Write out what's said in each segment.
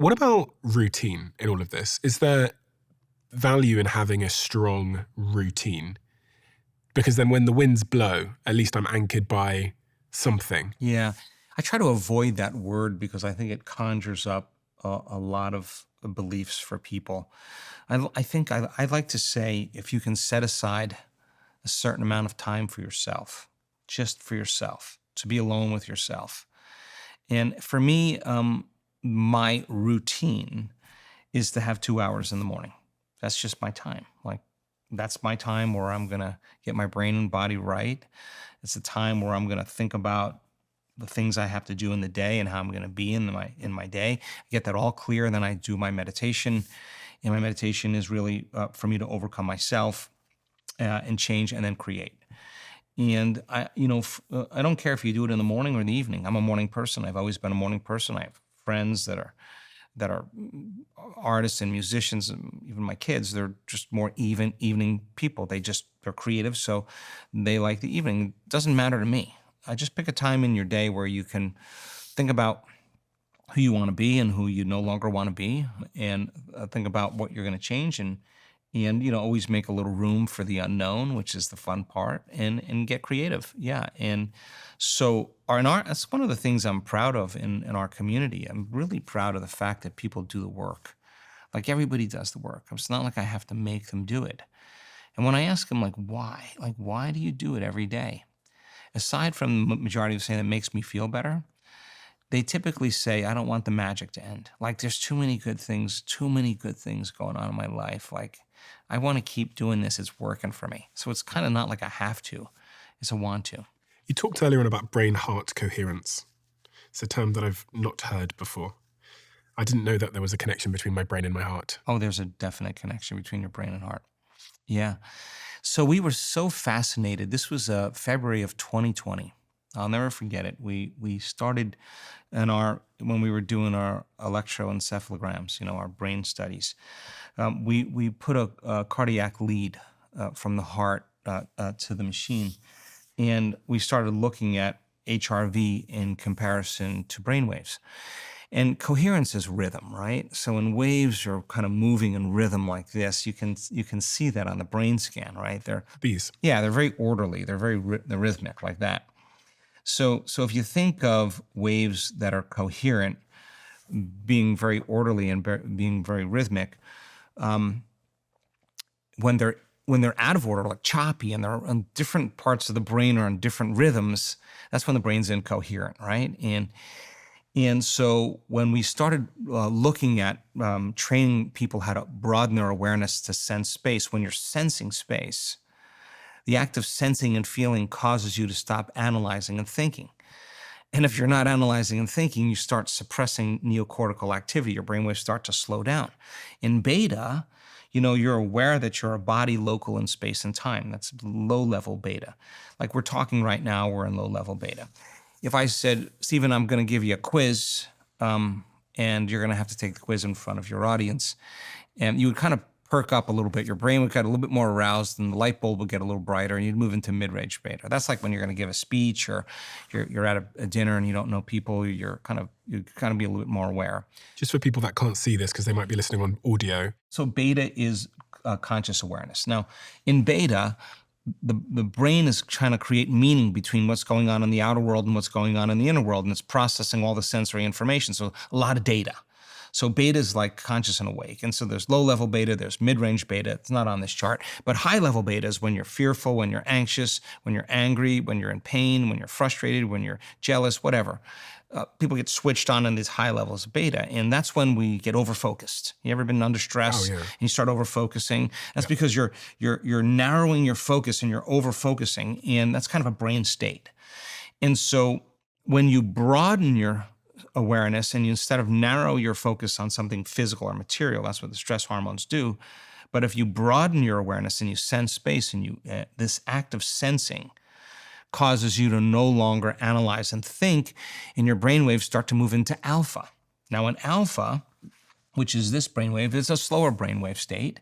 What about routine in all of this? Is there value in having a strong routine? Because then when the winds blow, at least I'm anchored by something. Yeah, I try to avoid that word because I think it conjures up a lot of beliefs for people. I think I'd like to say if you can set aside a certain amount of time for yourself, just for yourself, to be alone with yourself. And for me, my routine is to have 2 hours in the morning. That's just my time. Like, that's my time where I'm going to get my brain and body right. It's a time where I'm going to think about the things I have to do in the day and how I'm going to be in my day. I get that all clear, and then I do my meditation. And my meditation is really for me to overcome myself and change and then create. And I don't care if you do it in the morning or in the evening. I'm a morning person. I've always been a morning person. I have friends that are artists and musicians, and even my kids. They're just more evening people. They're creative, so they like the evening. It doesn't matter to me. I just pick a time in your day where you can think about who you want to be and who you no longer want to be, and think about what you're going to change, and always make a little room for the unknown, which is the fun part, and get creative. Yeah. And so that's one of the things I'm proud of in our community. I'm really proud of the fact that people do the work. Like, everybody does the work. It's not like I have to make them do it. And when I ask them, why do you do it every day? Aside from the majority of saying that makes me feel better, they typically say, I don't want the magic to end. Like, there's too many good things going on in my life. Like, I want to keep doing this. It's working for me. So it's kind of not like I have to. It's a want to. You talked earlier on about brain-heart coherence. It's a term that I've not heard before. I didn't know that there was a connection between my brain and my heart. Oh, there's a definite connection between your brain and heart. Yeah. So we were so fascinated. This was February of 2020. I'll never forget it. We started when we were doing our electroencephalograms, our brain studies. We put a cardiac lead from the heart to the machine, and we started looking at HRV in comparison to brain waves. And coherence is rhythm, right? So when waves are kind of moving in rhythm like this, you can see that on the brain scan, right? They're very orderly. They're they're rhythmic like that. So if you think of waves that are coherent, being very orderly and being very rhythmic, when they're out of order, like choppy, and they're on different parts of the brain or on different rhythms, that's when the brain's incoherent, right? And so when we started looking at training people how to broaden their awareness to sense space, when you're sensing space, the act of sensing and feeling causes you to stop analyzing and thinking. And if you're not analyzing and thinking, you start suppressing neocortical activity. Your brainwaves start to slow down. In beta, you're aware that you're a body local in space and time. That's low-level beta. Like we're talking right now, we're in low-level beta. If I said, Stephen, I'm going to give you a quiz, and you're going to have to take the quiz in front of your audience, and you would kind of perk up a little bit. Your brain would get a little bit more aroused, and the light bulb would get a little brighter, and you'd move into mid-range beta. That's like when you're going to give a speech, or you're at a dinner and you don't know people. You kind of be a little bit more aware. Just for people that can't see this, because they might be listening on audio. So beta is conscious awareness. Now, in beta, the brain is trying to create meaning between what's going on in the outer world and what's going on in the inner world, and it's processing all the sensory information. So a lot of data. So beta is like conscious and awake. And so there's low-level beta, there's mid-range beta. It's not on this chart. But high-level beta is when you're fearful, when you're anxious, when you're angry, when you're in pain, when you're frustrated, when you're jealous, whatever. People get switched on in these high levels of beta, and that's when we get over-focused. You ever been under stress and you start over-focusing? That's because you're narrowing your focus and you're over-focusing, and that's kind of a brain state. And so when you broaden your awareness and you, instead of narrow your focus on something physical or material, that's what the stress hormones do. But if you broaden your awareness and you sense space, and this act of sensing causes you to no longer analyze and think, and your brainwaves start to move into alpha. Now in alpha, which is this brainwave, is a slower brainwave state.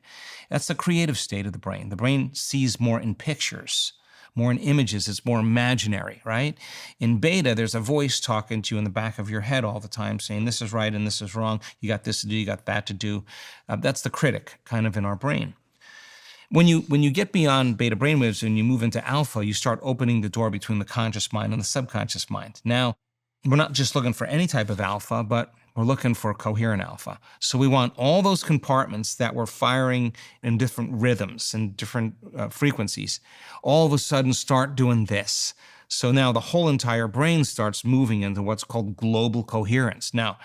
That's the creative state of the brain. The brain sees more in pictures. more in images. It's more imaginary, right? In beta, there's a voice talking to you in the back of your head all the time saying, this is right and this is wrong. You got this to do, you got that to do. That's the critic kind of in our brain. When you get beyond beta brainwaves and you move into alpha, you start opening the door between the conscious mind and the subconscious mind. Now, we're not just looking for any type of alpha, but we're looking for coherent alpha. So we want all those compartments that were firing in different rhythms and different frequencies, all of a sudden start doing this. So now the whole entire brain starts moving into what's called global coherence. Now,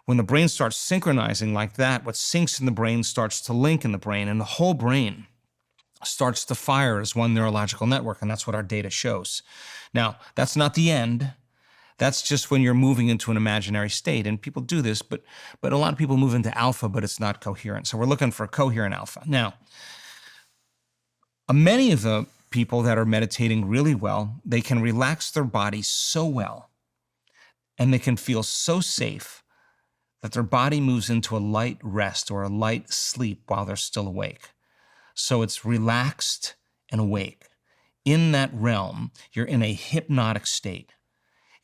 when the brain starts synchronizing like that, what syncs in the brain starts to link in the brain, and the whole brain starts to fire as one neurological network, and that's what our data shows. Now, that's not the end. That's just when you're moving into an imaginary state, and people do this, but a lot of people move into alpha, but it's not coherent. So we're looking for coherent alpha. Now, many of the people that are meditating really well, they can relax their body so well, and they can feel so safe that their body moves into a light rest or a light sleep while they're still awake. So it's relaxed and awake. In that realm, you're in a hypnotic state.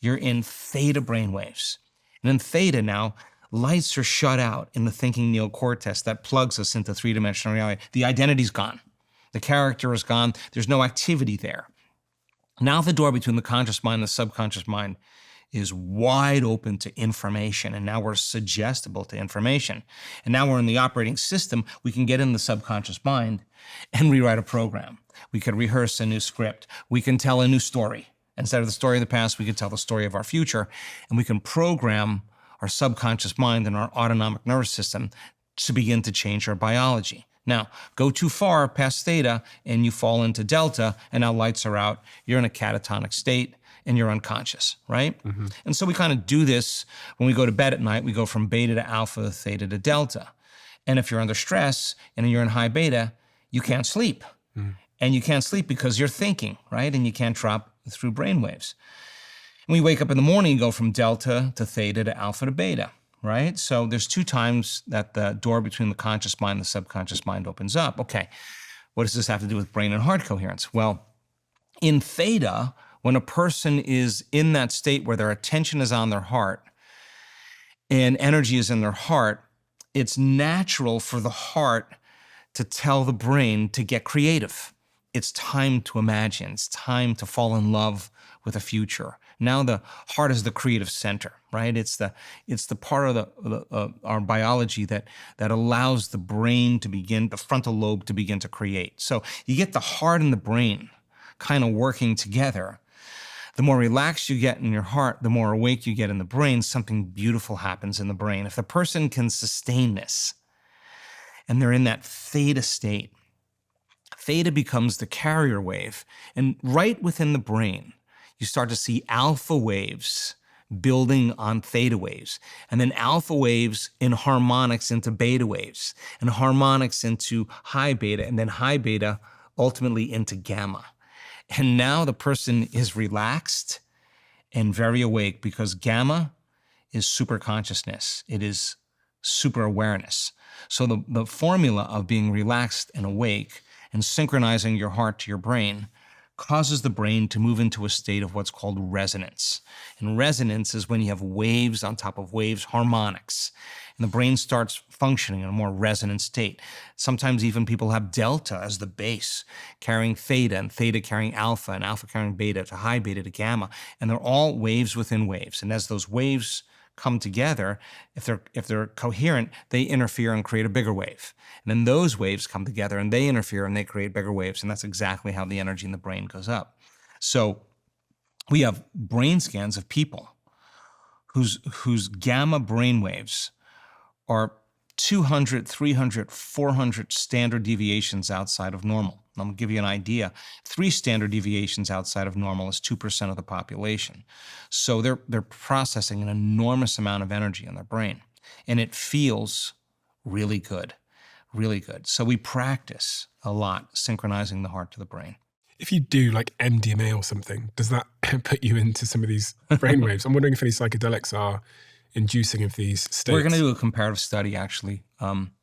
You're in theta brainwaves. And in theta now, lights are shut out in the thinking neocortex that plugs us into three-dimensional reality. The identity's gone. The character is gone. There's no activity there. Now the door between the conscious mind and the subconscious mind is wide open to information, and now we're suggestible to information. And now we're in the operating system. We can get in the subconscious mind and rewrite a program. We could rehearse a new script. We can tell a new story. Instead of the story of the past, we can tell the story of our future, and we can program our subconscious mind and our autonomic nervous system to begin to change our biology. Now, go too far past theta and you fall into delta, and now lights are out. You're in a catatonic state and you're unconscious, right? Mm-hmm. And so we kind of do this when we go to bed at night. We go from beta to alpha, theta to delta. And if you're under stress and you're in high beta, you can't sleep. Mm-hmm. And you can't sleep because you're thinking, right? And you can't drop through brainwaves. When you wake up in the morning, you go from delta to theta to alpha to beta, right? So there's two times that the door between the conscious mind and the subconscious mind opens up. Okay, what does this have to do with brain and heart coherence? Well, in theta, when a person is in that state where their attention is on their heart and energy is in their heart, it's natural for the heart to tell the brain to get creative. It's time to imagine. It's time to fall in love with a future. Now the heart is the creative center, right? It's the part of our biology that allows the brain to begin, the frontal lobe to begin to create. So you get the heart and the brain kind of working together. The more relaxed you get in your heart, the more awake you get in the brain, something beautiful happens in the brain. If the person can sustain this and they're in that theta state, theta becomes the carrier wave. And right within the brain, you start to see alpha waves building on theta waves, and then alpha waves in harmonics into beta waves, and harmonics into high beta, and then high beta ultimately into gamma. And now the person is relaxed and very awake because gamma is super consciousness. It is super awareness. So the formula of being relaxed and awake and synchronizing your heart to your brain causes the brain to move into a state of what's called resonance. And resonance is when you have waves on top of waves, harmonics, and the brain starts functioning in a more resonant state. Sometimes even people have delta as the base, carrying theta, and theta carrying alpha, and alpha carrying beta, to high beta to gamma, and they're all waves within waves. And as those waves come together, if they're coherent, they interfere and create a bigger wave. And then those waves come together and they interfere and they create bigger waves. And that's exactly how the energy in the brain goes up. So we have brain scans of people whose gamma brain waves are 200, 300, 400 standard deviations outside of normal. I'm going to give you an idea. 3 standard deviations outside of normal is 2% of the population. So they're processing an enormous amount of energy in their brain. And it feels really good, really good. So we practice a lot synchronizing the heart to the brain. If you do like MDMA or something, does that put you into some of these brainwaves? I'm wondering if any psychedelics are inducing of these states. We're going to do a comparative study actually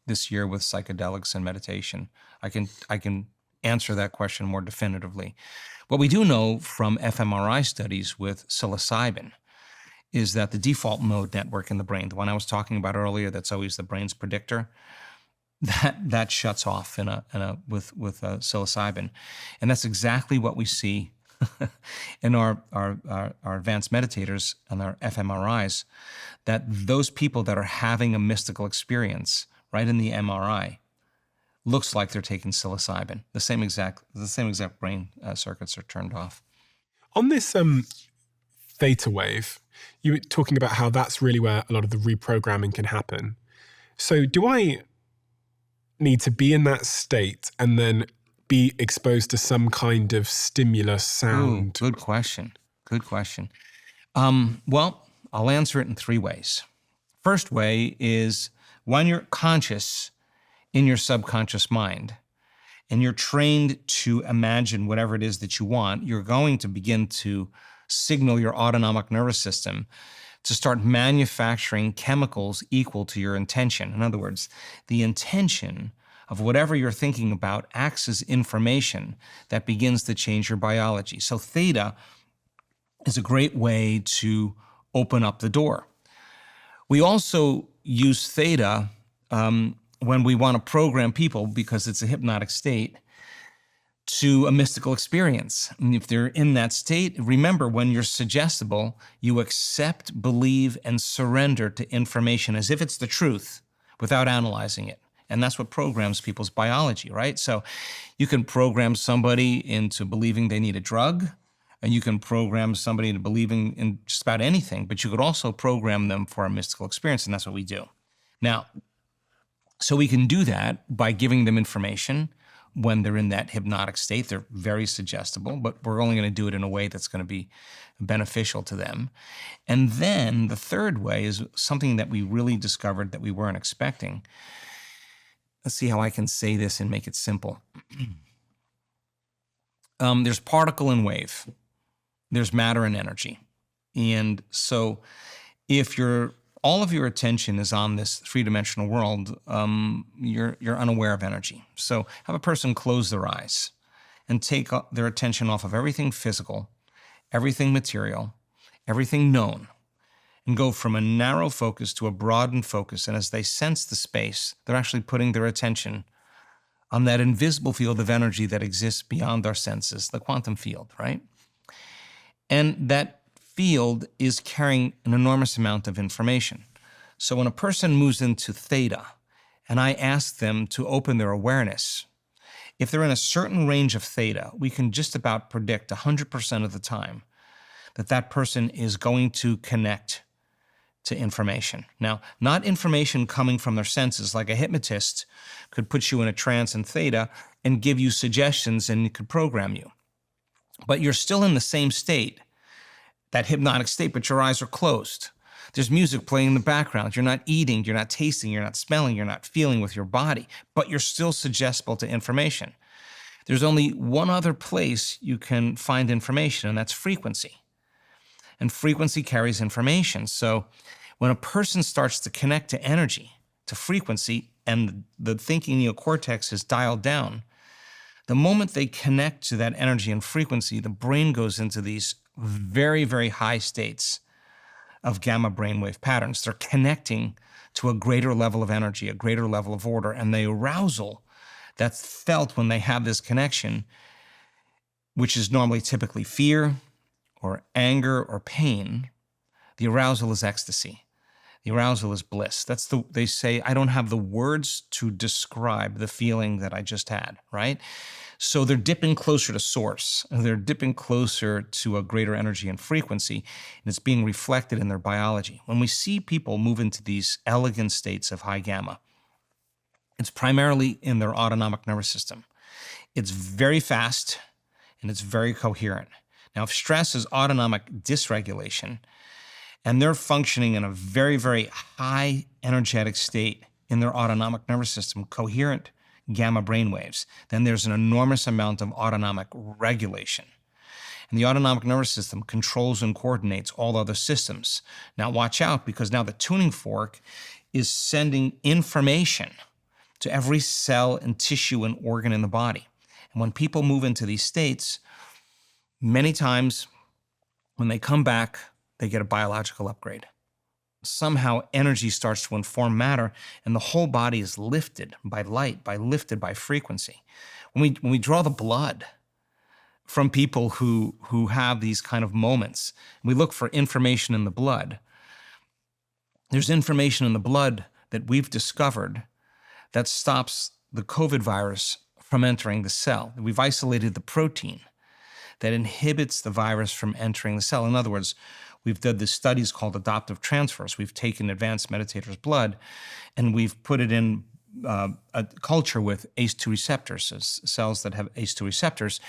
this year with psychedelics and meditation. I can answer that question more definitively. What we do know from fMRI studies with psilocybin is that the default mode network in the brain, the one I was talking about earlier, that's always the brain's predictor, that shuts off with psilocybin, and that's exactly what we see in our advanced meditators and our fMRIs. That those people that are having a mystical experience right in the MRI looks like they're taking psilocybin. The same exact brain circuits are turned off. On this theta wave, you were talking about how that's really where a lot of the reprogramming can happen. So do I need to be in that state and then be exposed to some kind of stimulus sound? Ooh, good question. Well, I'll answer it in 3 ways. First way is when you're conscious in your subconscious mind and you're trained to imagine whatever it is that you want, you're going to begin to signal your autonomic nervous system to start manufacturing chemicals equal to your intention. In other words, the intention of whatever you're thinking about acts as information that begins to change your biology. So theta is a great way to open up the door. We also use theta when we want to program people, because it's a hypnotic state, to a mystical experience. And if they're in that state, remember, when you're suggestible, you accept, believe, and surrender to information as if it's the truth without analyzing it. And that's what programs people's biology, right? So you can program somebody into believing they need a drug, and you can program somebody into believing in just about anything, but you could also program them for a mystical experience, and that's what we do. Now, so we can do that by giving them information when they're in that hypnotic state. They're very suggestible, but we're only going to do it in a way that's going to be beneficial to them. And then the third way is something that we really discovered that we weren't expecting. Let's see how I can say this and make it simple. There's particle and wave. There's matter and energy. And so if all of your attention is on this 3-dimensional world, you're unaware of energy. So have a person close their eyes and take their attention off of everything physical, everything material, everything known, and go from a narrow focus to a broadened focus. And as they sense the space, they're actually putting their attention on that invisible field of energy that exists beyond our senses, the quantum field, right? And that field is carrying an enormous amount of information. So when a person moves into theta, and I ask them to open their awareness, if they're in a certain range of theta, we can just about predict 100% of the time that that person is going to connect to information. Now, not information coming from their senses, like a hypnotist could put you in a trance in theta and give you suggestions and it could program you. But you're still in the same state, that hypnotic state, but your eyes are closed. There's music playing in the background. You're not eating, you're not tasting, you're not smelling, you're not feeling with your body, but you're still suggestible to information. There's only one other place you can find information, and that's frequency. And frequency carries information. So when a person starts to connect to energy, to frequency, and the thinking neocortex is dialed down, the moment they connect to that energy and frequency, the brain goes into these very, very high states of gamma brainwave patterns. They're connecting to a greater level of energy, a greater level of order, and the arousal that's felt when they have this connection, which is normally typically fear or anger or pain, the arousal is ecstasy. The arousal is bliss. They say, I don't have the words to describe the feeling that I just had, right? So they're dipping closer to source. They're dipping closer to a greater energy and frequency, and it's being reflected in their biology. When we see people move into these elegant states of high gamma, it's primarily in their autonomic nervous system. It's very fast and it's very coherent. Now, if stress is autonomic dysregulation, and they're functioning in a very, very high energetic state in their autonomic nervous system, coherent gamma brainwaves, then there's an enormous amount of autonomic regulation. And the autonomic nervous system controls and coordinates all other systems. Now watch out, because now the tuning fork is sending information to every cell and tissue and organ in the body. And when people move into these states, many times when they come back, they get a biological upgrade. Somehow energy starts to inform matter, and the whole body is lifted by light, lifted by frequency. When we draw the blood from people who have these kind of moments, we look for information in the blood. There's information in the blood that we've discovered that stops the COVID virus from entering the cell. We've isolated the protein that inhibits the virus from entering the cell. In other words, we've done the studies called adoptive transfers. We've taken advanced meditators' blood and we've put it in a culture with ACE2 receptors, cells that have ACE2 receptors,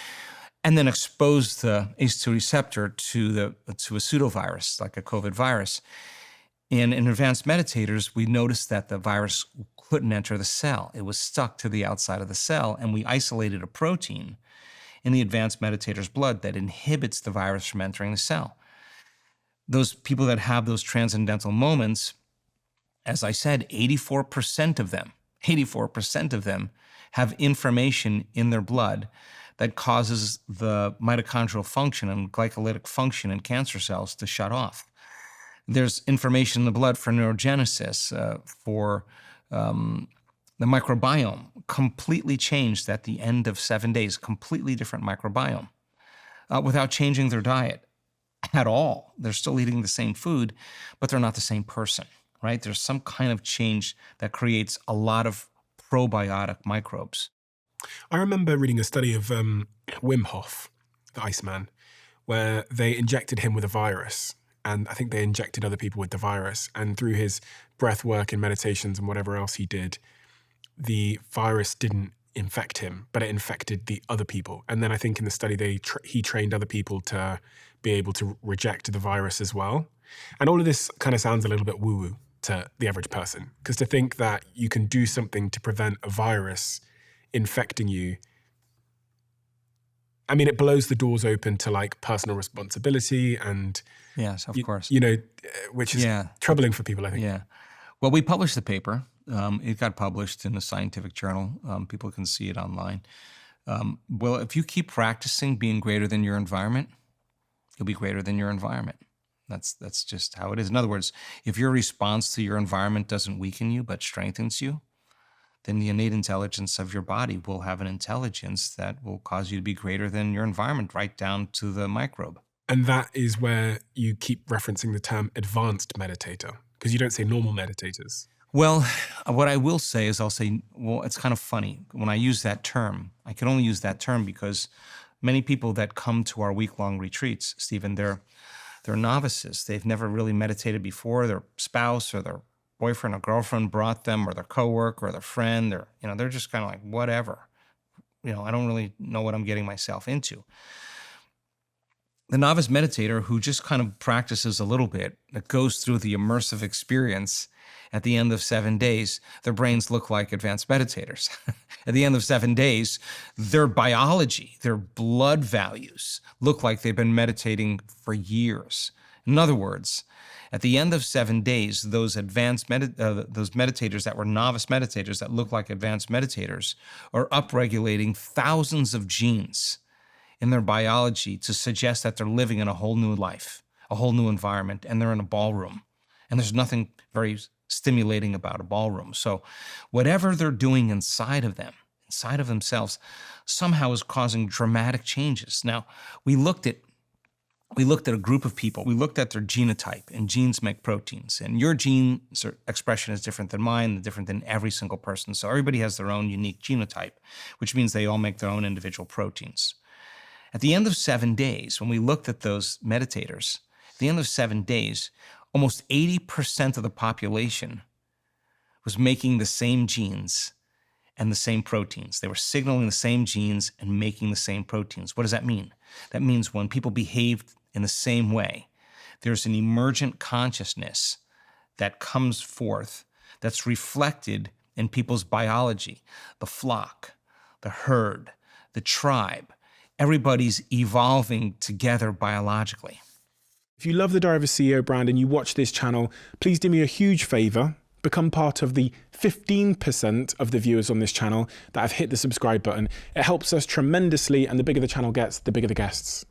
and then exposed the ACE2 receptor to a pseudovirus, like a COVID virus. And in advanced meditators, we noticed that the virus couldn't enter the cell. It was stuck to the outside of the cell, and we isolated a protein in the advanced meditator's blood that inhibits the virus from entering the cell. Those people that have those transcendental moments, as I said, 84% of them have information in their blood that causes the mitochondrial function and glycolytic function in cancer cells to shut off. There's information in the blood for neurogenesis, for the microbiome, completely changed at the end of 7 days, completely different microbiome, without changing their diet at all. They're still eating the same food, but they're not the same person, right? There's some kind of change that creates a lot of probiotic microbes. I remember reading a study of Wim Hof, the Iceman, where they injected him with a virus. And I think they injected other people with the virus. And through his breath work and meditations and whatever else he did, the virus didn't infect him, but it infected the other people. And then I think in the study, he trained other people to be able to reject the virus as well. And all of this kind of sounds a little bit woo-woo to the average person. Because to think that you can do something to prevent a virus infecting you, I mean, it blows the doors open to like personal responsibility and yes, of course, which is troubling for people, I think. Yeah. Well, we published the paper. It got published in a scientific journal. People can see it online. Well, if you keep practicing being greater than your environment, you'll be greater than your environment. That's just how it is. In other words, if your response to your environment doesn't weaken you but strengthens you, then the innate intelligence of your body will have an intelligence that will cause you to be greater than your environment, right down to the microbe. And that is where you keep referencing the term advanced meditator, because you don't say normal meditators. Well, what I will say is it's kind of funny. When I use that term, I can only use that term because many people that come to our week-long retreats, Stephen, they're novices. They've never really meditated before. Their spouse or their boyfriend or girlfriend brought them, or their coworker or their friend, or they're just kind of like, whatever. I don't really know what I'm getting myself into. The novice meditator who just kind of practices a little bit, that goes through the immersive experience, at the end of 7 days, their brains look like advanced meditators. At the end of 7 days, their biology, their blood values look like they've been meditating for years. In other words, at the end of 7 days, those those meditators that were novice meditators that look like advanced meditators are upregulating thousands of genes in their biology to suggest that they're living in a whole new life, a whole new environment, and they're in a ballroom. And there's nothing very stimulating about a ballroom. So whatever they're doing inside of themselves, somehow is causing dramatic changes. Now, we looked at a group of people. We looked at their genotype, and genes make proteins. And your gene expression is different than mine, different than every single person. So everybody has their own unique genotype, which means they all make their own individual proteins. At the end of 7 days, when we looked at those meditators, at the end of 7 days, almost 80% of the population was making the same genes and the same proteins. They were signaling the same genes and making the same proteins. What does that mean? That means when people behave in the same way, there's an emergent consciousness that comes forth that's reflected in people's biology, the flock, the herd, the tribe. Everybody's evolving together biologically. If you love the Diary of a CEO brand and you watch this channel, please do me a huge favor. become part of the 15% of the viewers on this channel that have hit the subscribe button. It helps us tremendously, and the bigger the channel gets, the bigger the guests.